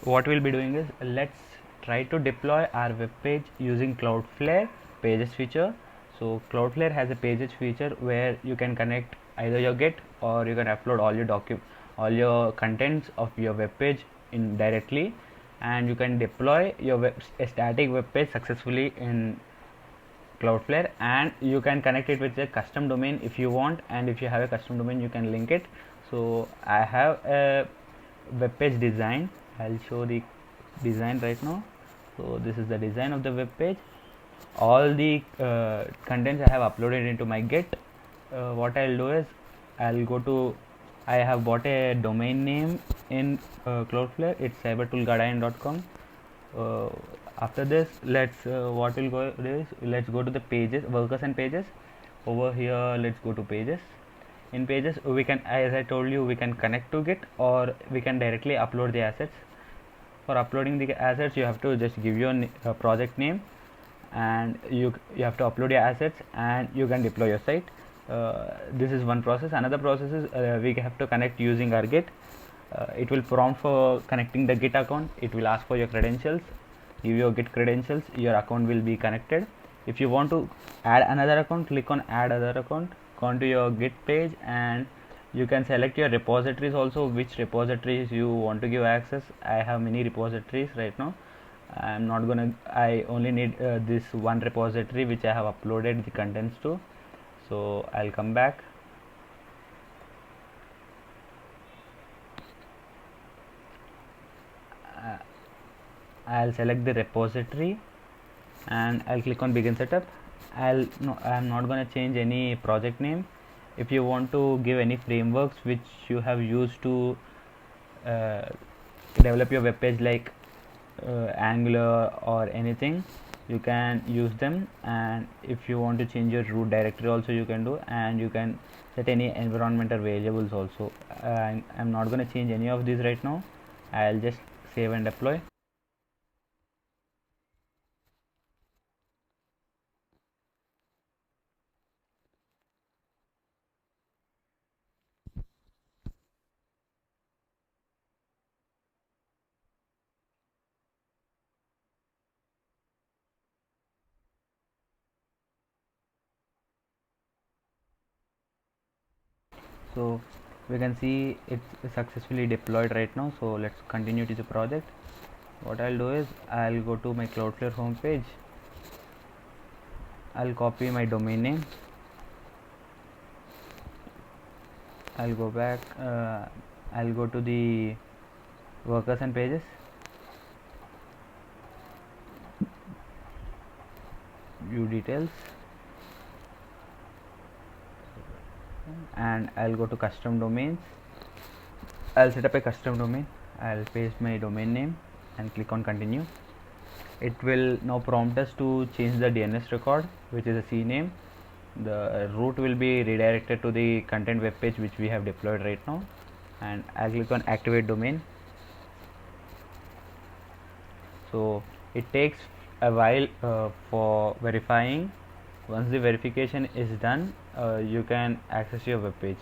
What we'll be doing is, let's try to deploy our web page using Cloudflare pages feature. So Cloudflare has a pages feature where you can connect either your Git, or you can upload all your contents of your web page in directly, and you can deploy your a static web page successfully in Cloudflare, and you can connect it with a custom domain if you want, and if you have a custom domain you can link it. So I have a web page design. I'll show the design right now. So this is the design of the web page. All the contents I have uploaded into my Git. What I'll do is, I have bought a domain name in Cloudflare. It's cybertoolguardian.com. After this, what we'll go is, let's go to the pages, workers and pages. Over here, let's go to pages. In pages, we can, as I told you, we can connect to Git, or we can directly upload the assets. For uploading the assets, you have to just give your project name, and you have to upload your assets, and you can deploy your site. This is one process. Another process is, we have to connect using our Git. It will prompt for connecting the Git account. It will ask for your credentials. Give your Git credentials, your account will be connected. If you want to add another account, click on add other account, go on to your Git page, and you can select your repositories also, which repositories you want to give access. I have many repositories right now. I only need this one repository which I have uploaded the contents to. So I'll come back. I'll select the repository, and I'll click on begin setup. I'm not going to change any project name. If you want to give any frameworks which you have used to develop your web page, like Angular or anything, you can use them. And if you want to change your root directory also, you can do, and you can set any environmental variables also. I'm not going to change any of these right now. I'll just save and deploy. So we can see it's successfully deployed right now. So let's continue to the project. What I'll do is, I'll go to my Cloudflare homepage. I'll copy my domain name. I'll go back. I'll go to the workers and pages. View details, and I'll go to custom domains. I'll set up a custom domain. I'll paste my domain name and click on continue. It will now prompt us to change the DNS record, which is a CNAME. The route will be redirected to the content web page which we have deployed right now, and I'll click on activate domain. So it takes a while for verifying. Once the verification is done, you can access your web page.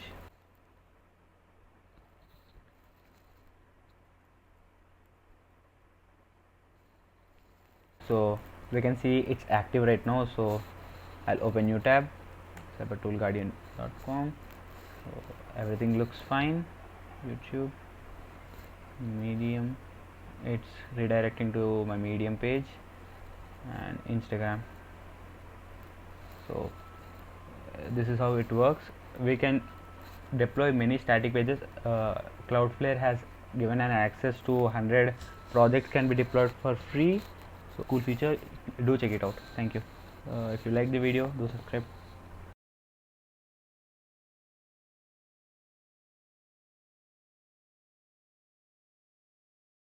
So we can see it's active right now. So I'll open new tab, cybertoolguardian.com. So everything looks fine. YouTube, Medium, it's redirecting to my Medium page, and Instagram. So this is how it works. We can deploy many static pages. Cloudflare has given an access to 100 projects can be deployed for free. So cool feature, do check it out. Thank you. If you like the video, do subscribe.